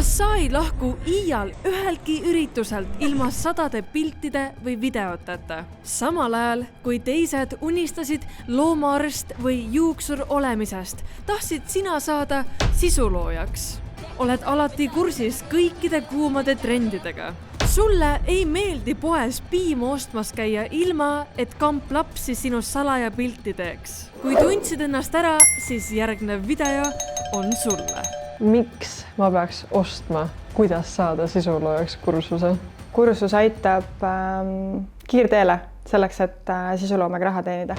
kas sa ei lahku iial üheltki ürituselt ilma sadade piltide või videoteta? Samal ajal, kui teised unistasid loomaarst või juuksur olemisest, tahtsid sina saada sisuloojaks. Oled alati kursis kõikide kuumade trendidega. Sulle ei meeldi poes piimu ostmas käia ilma, et kamp lapsi sinu salaja pilti teeks. Kui tundsid ennast ära, siis järgnev video on sulle. Miks ma peaks ostma, kuidas saada sisuloojaks kursuse? Kursus aitab kiirteele selleks, et sisuloomega raha teenida.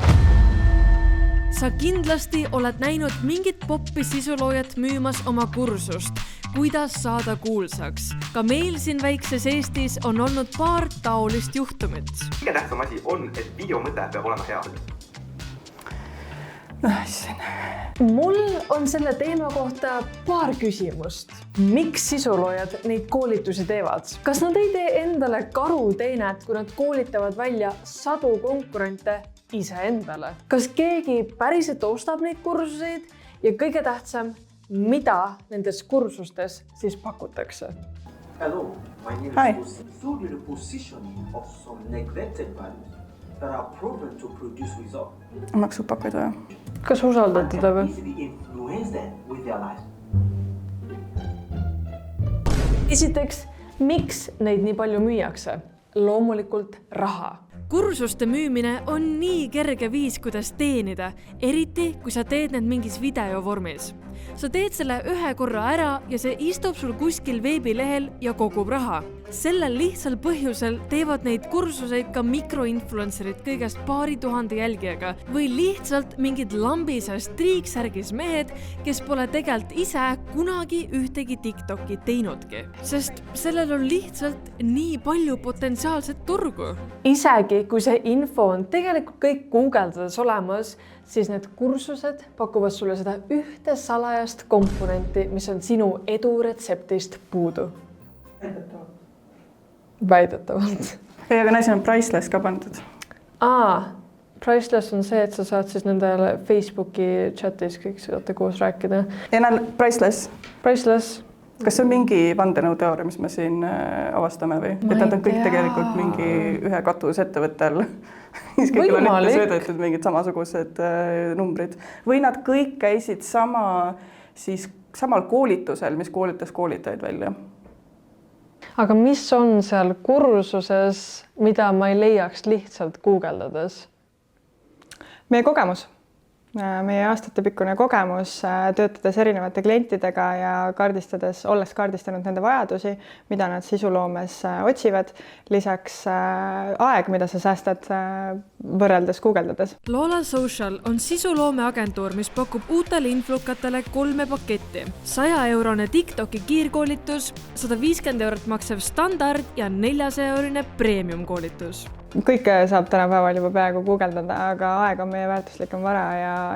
Sa kindlasti oled näinud mingit poppi sisuloojat müümas oma kursust, kuidas saada kuulsaks. Ka meil siin väikses Eestis on olnud paar taolist juhtumit. Kõige tähtsam asi on, et video mõte peab olema hea. Mul on selle teema kohta paar küsimust. Miks sisuloojad neid koolitusi teevad? Kas nad ei tee endale karuteenet, kui nad koolitavad välja sadu konkurente iseendale? Kas keegi päriselt ostab neid kursuseid ja kõige tähtsam, mida nendes kursustes siis pakutakse? Hello, my name is Pussy. Through the positioning of some neglected values that are proven to produce results. Maksud pakkuda ja. Kas usaldad teda või? Esiteks, miks neid nii palju müüakse? Loomulikult raha. Kursuste müümine on nii kerge viis, kuidas teenida, eriti kui sa teed need mingis videovormis. Sa teed selle ühe korra ära ja see istub sul kuskil veebilehel ja kogub raha. Sellel lihtsal põhjusel teevad neid kursuseid ka mikroinfluencerid kõigest paari tuhande jälgijaga või lihtsalt mingid lambisest triiksärgis mehed, kes pole tegelt ise kunagi ühtegi TikToki teinudki. Sest sellel on lihtsalt nii palju potentsiaalset turgu. Isegi kui see info on tegelikult kõik guugeldades olemas, siis need kursused pakuvad sulle seda ühte salajast komponenti, mis on sinu eduretseptist puudu. Väidetavalt. Ja aga näisin on Priceless ka pandud. Priceless on see, et sa saad siis nendele Facebooki chatis kõik saate koos rääkida. Ja näen Priceless. Priceless. Kas see on mingi vandenõuteooria, mis me siin avastame või? Et nad on kõik tegelikult mingi ühe katusettevõtte all. Kõigil on ette söödetud mingid samasugused numbrid. Või nad kõik käisid samal koolitusel, mis koolitas koolitajaid välja. Aga mis on seal kursuses, mida ma ei leiaks lihtsalt guugeldades? Meie kogemus. Meie aastatepikkune kogemus töötades erinevate klientidega ja olles kaardistanud nende vajadusi, mida nad sisuloomes otsivad, lisaks aeg, mida sa säästad võrreldes guugeldades. Lola Social on sisuloome agentuur, mis pakub uutele influkatele 3 paketti. 100-eurone TikToki kiirkoolitus, 150 eurot maksev standard ja 400-eurine premium koolitus. Kõike saab tänapäeval juba peaaegu guugeldada, aga aeg on meie väärtuslikum vara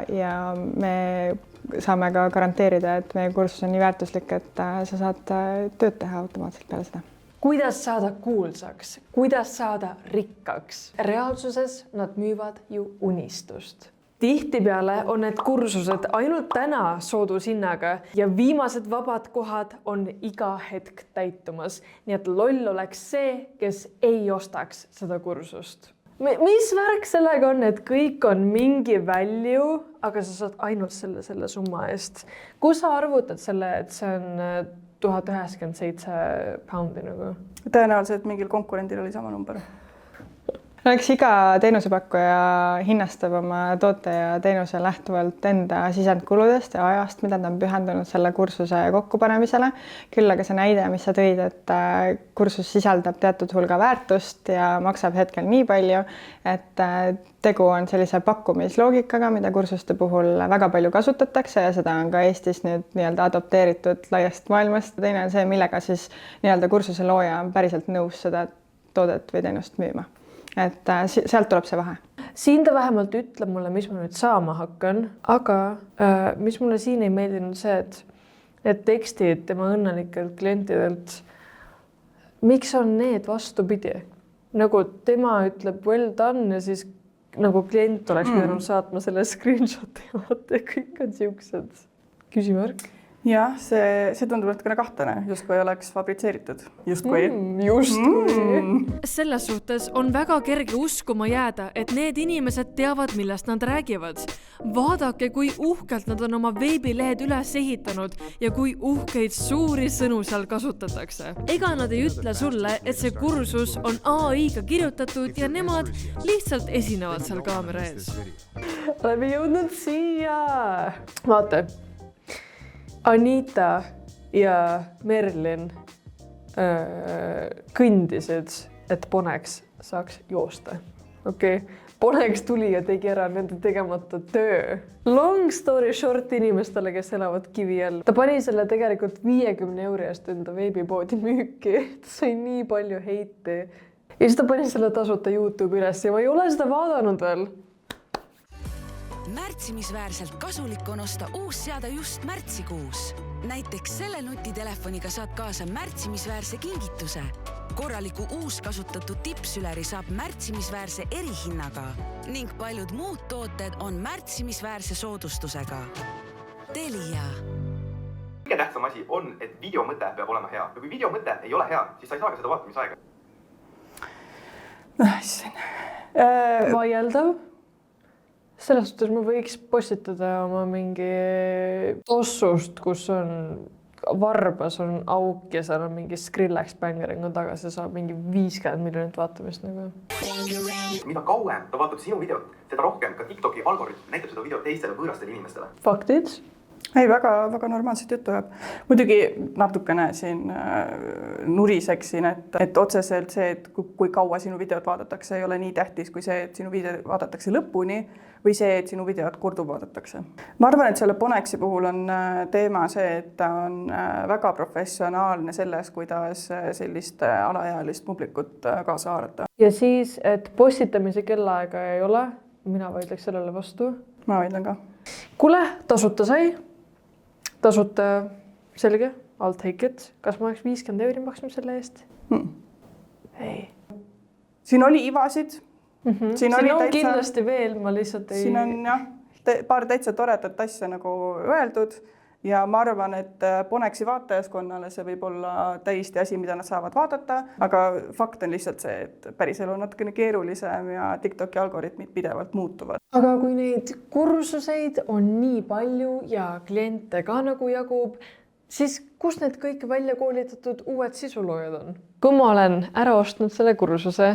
ja me saame ka garanteerida, et meie kursus on nii väärtuslik, et sa saad tööd teha automaatselt peale seda. Kuidas saada kuulsaks? Kuidas saada rikkaks? Reaalsuses nad müüvad ju unistust. Tihtipeale on need kursused ainult täna soodushinnaga ja viimased vabad kohad on iga hetk täitumas. Nii et loll oleks see, kes ei ostaks seda kursust. Mis värk sellega on, et kõik on mingi value, aga sa saad ainult selle summa eest? Kus sa arvutad selle, et see on 1097 poundi nagu? Tõenäoliselt mingil konkurendil oli sama number. Eks iga teenusepakkuja hinnastab oma toote ja teenuse lähtuvalt enda sisendkuludest ja ajast, mida ta on pühendunud selle kursuse kokkupanemisele. Küll aga see näide, mis sa tõid, et kursus sisaldab teatud hulga väärtust ja maksab hetkel nii palju, et tegu on sellise pakkumisloogikaga, mida kursuste puhul väga palju kasutatakse ja seda on ka Eestis nüüd nii-öelda adopteeritud laiast maailmast. Teine on see, millega siis nii-öelda kursuse looja on päriselt nõus seda toodet või teenust müüma. Et sealt tuleb see vahe. Siin ta vähemalt ütleb mulle, mis ma nüüd saama hakkan, aga mis mulle siin ei meeldinud see, et tekstid tema õnnelikelt klientidelt, miks on need vastupidi? Nagu tema ütleb well done ja siis nagu klient oleks pidanud saatma selle screenshoti ja kõik on siuksed küsimärk. jah, see tundub natukene kahtlane, justkui oleks fabritseeritud. Justkui. selles suhtes on väga kerge uskuma jääda, et need inimesed teavad, millest nad räägivad. Vaadake, kui uhkelt nad on oma veebilehed üles ehitanud ja kui uhkeid suuri sõnu seal kasutatakse. Ega nad ei ütle sulle, et see kursus on AI-ga kirjutatud ja nemad lihtsalt esinevad seal kaamera ees. Oleme jõudnud siia. Vaata. Anita ja Merlin kõndisid, et Poneks saaks joosta. Okei. Poneks tuli ja tegi ära nende tegemata töö. Long story short inimestele, kes elavad kivi all. Ta pani selle tegelikult 50 € eest enda veebipoodi müüki. Ta sai nii palju heiti. Ja siis ta pani selle tasuta YouTube üles ja ma ei ole seda vaadanud veel. Märtsimisväärselt kasulik on osta uus seade just märtsikuus. Näiteks selle nutitelefoniga saad kaasa märtsimisväärse kingituse. Korraliku uus kasutatud tippsüleri saab märtsimisväärse erihinnaga ning paljud muud tooted on märtsimisväärse soodustusega. Telia. Kõige tähtsam asi on, et video mõte peab olema hea. Ja kui video mõte ei ole hea, siis sa ei saa ka seda vaatamisaega. Vaieldav. Selles suhtes ma võiks postitada oma mingi tossust, kus on varbas on auk ja seal on mingi Skrillex bängering on taga, see saab mingi 50 miljonit vaatamist nagu. Mida kauem ta vaatab sinu videot, seda rohkem ka TikToki algoritm näitab seda videot teistele võõrastele inimestele. Faktid? Ei, väga normaalselt juttu jääb. Muidugi natukene siin nuriseksin, et otseselt see, et kui kaua sinu videot vaadatakse, ei ole nii tähtis kui see, et sinu video vaadatakse lõpuni või see, et sinu videot korduv vaadatakse. Ma arvan, et selle Poneksi puhul on teema see, et ta on väga professionaalne selles, kuidas sellist alaealist publikut kaasa haarata. Ja siis, et postitamise kellaaega ei ole, mina vaidleks sellele vastu. Ma vaidlen ka. Kule, tasuta sai. Tasuta selge, I'll take it. Kas ma oleks 50 € maksnud selle eest? Ei. Siin oli ivasid. Siin on kindlasti veel, ma lihtsalt ei... Siin on jah, paar täitsa toredat asja nagu öeldud ja ma arvan, et Poneksi vaatajaskonnale see võib olla täiesti asi, mida nad saavad vaadata, aga fakt on lihtsalt see, et päris elu on natukene keerulisem ja TikToki algoritmid pidevalt muutuvad. Aga kui neid kursuseid on nii palju ja kliente ka nagu jagub, siis kus need kõik välja koolitatud uued sisuloojad on? Kui ma olen ära ostnud selle kursuse,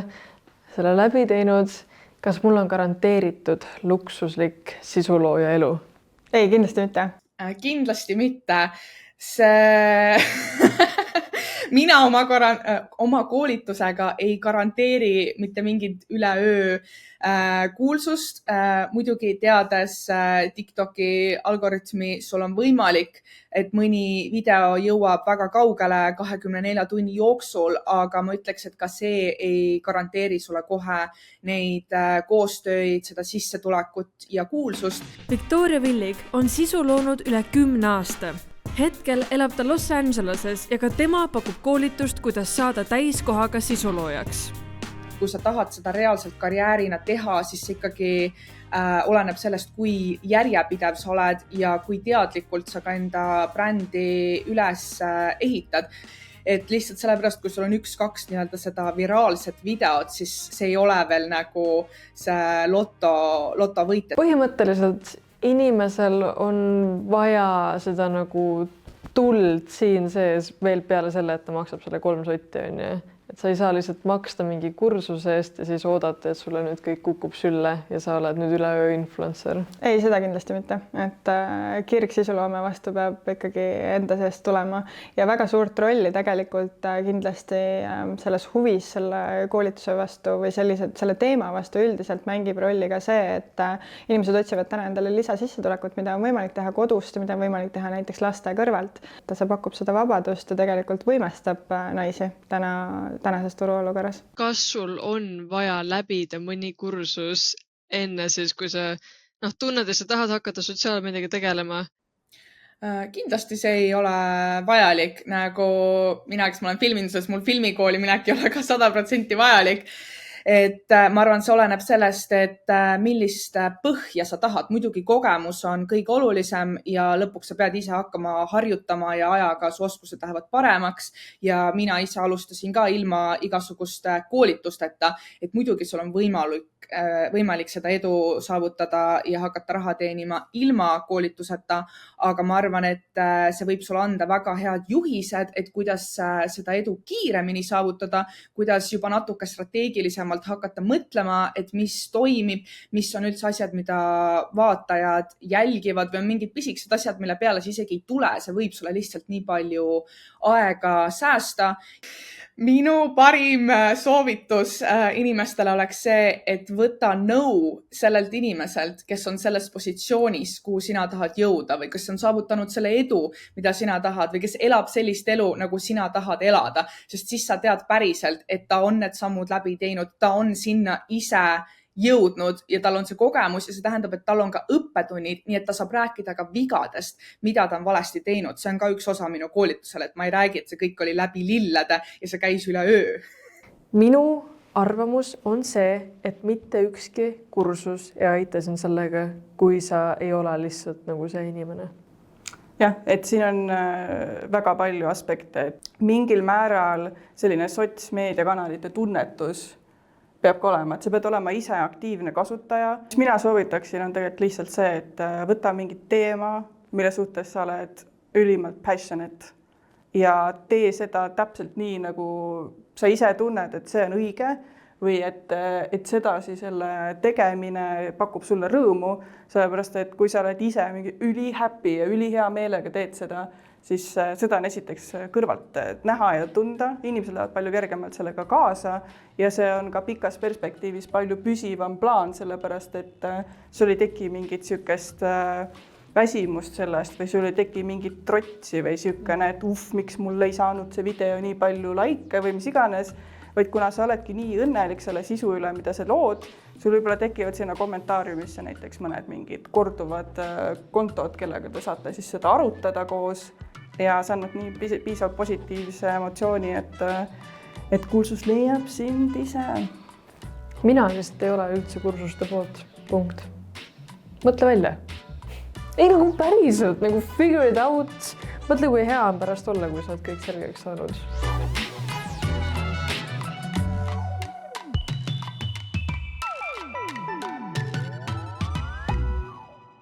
selle läbi teinud, kas mul on garanteeritud luksuslik sisulooja elu? Ei, kindlasti mitte. Kindlasti mitte. See... Mina oma koolitusega ei garanteeri mitte mingit üleöö kuulsust. Muidugi teades TikToki algoritmi, sul on võimalik, et mõni video jõuab väga kaugele 24 tunni jooksul, aga ma ütleks, et ka see ei garanteeri sulle kohe neid koostööid, seda sissetulekut ja kuulsust. Victoria Villig on sisu loonud üle 10 aasta. Hetkel elab ta Los Angeleses ja ka tema pakub koolitust, kuidas saada täiskohaga sisuloojaks. Kui sa tahad seda reaalselt karjäärina teha, siis ikkagi oleneb sellest, kui järjepidev sa oled ja kui teadlikult sa ka enda brändi üles ehitad. Et lihtsalt sellepärast, kui sul on 1-2 nii-öelda seda viraalset videot, siis see ei ole veel nagu see loto võitja. Põhimõtteliselt inimesel on vaja seda nagu tuld siin sees veel peale selle, et ta maksab selle 3 sotti on ju. Et sa ei saa lihtsalt maksta mingi kursuse eest ja siis oodata, et sulle nüüd kõik kukub sülle ja sa oled nüüd üleöö influencer. Ei, seda kindlasti mitte. Et kirg sisuloome vastu peab ikkagi enda seest tulema ja väga suurt rolli tegelikult kindlasti selles huvis selle koolituse vastu või selle teema vastu üldiselt mängib rolli ka see, et inimesed otsivad täna endale lisasissetulekut, mida on võimalik teha kodust ja mida on võimalik teha näiteks laste kõrvalt. See pakub seda vabadust ja tegelikult võimestab naisi tänases turuolukorras. Kas sul on vaja läbida mõni kursus enne siis, kui sa tunned, et sa tahad hakata sotsiaalmeediaga tegelema? Kindlasti see ei ole vajalik. Nagu mina, kes ma olen filminduses, mul filmikooli minek ei ole ka 100% vajalik. et ma arvan, see oleneb sellest, et millist põhja sa tahad. Muidugi kogemus on kõige olulisem ja lõpuks sa pead ise hakkama harjutama ja ajaga su oskused lähevad paremaks. Ja mina ise alustasin ka ilma igasuguste koolitusteta, et muidugi sul on võimalik seda edu saavutada ja hakata raha teenima ilma koolituseta, aga ma arvan, et see võib sulle anda väga head juhised, et kuidas seda edu kiiremini saavutada, kuidas juba natuke strateegilisemalt hakata mõtlema, et mis toimib, mis on üldse asjad, mida vaatajad jälgivad või on mingid pisikesed asjad, mille peale sa isegi ei tule. See võib sulle lihtsalt nii palju aega säästa. Minu parim soovitus inimestele oleks see, et võta nõu sellelt inimeselt, kes on selles positsioonis, kuhu sina tahad jõuda või kes on saavutanud selle edu, mida sina tahad või kes elab sellist elu, nagu sina tahad elada, sest siis sa tead päriselt, et ta on need sammud läbi teinud, ta on sinna ise jõudnud ja tal on see kogemus ja see tähendab, et tal on ka õppetunnid, nii et ta saab rääkida ka vigadest, mida ta on valesti teinud. See on ka üks osa minu koolitusel, et ma ei räägi, et see kõik oli läbi lillede ja see käis üle öö. Minu arvamus on see, et mitte ükski kursus ei aita sind sellega, kui sa ei ole lihtsalt nagu see inimene. Jah, et siin on väga palju aspekte, et mingil määral selline sotsmeediakanalite tunnetus peab ka olema, et sa pead olema ise aktiivne kasutaja. Mis mina soovitaksin on tegelikult lihtsalt see, et võta mingi teema, mille suhtes sa oled ülimalt passionate ja tee seda täpselt nii, nagu sa ise tunned, et see on õige või et sedasi selle tegemine pakub sulle rõõmu, sellepärast et kui sa oled ise mingi ülihappy ja ülihea meelega teed seda, siis seda on esiteks kõrvalt näha ja tunda. Inimesed lähevad palju kergemalt sellega kaasa ja see on ka pikas perspektiivis palju püsivam plaan, sellepärast et sul ei teki mingit sükest väsimust sellest või sul ei teki mingit trotsi või sükene, et miks mul ei saanud see video nii palju like või mis iganes, vaid kuna sa oledki nii õnnelik selle sisu üle, mida sa lood, sul võib-olla tekivad sinna kommentaariumisse näiteks mõned mingid korduvad kontod, kellega te saate siis seda arutada koos ja sa annad nii piisavalt positiivse emotsiooni, et kursus leiab sind ise. Mina lihtsalt ei ole üldse kursuste poolt. Punkt. Mõtle välja. Ei nagu päriselt, nagu figure it out. Mõtle, kui hea on pärast olla, kui sa oled kõik selgeks saanud.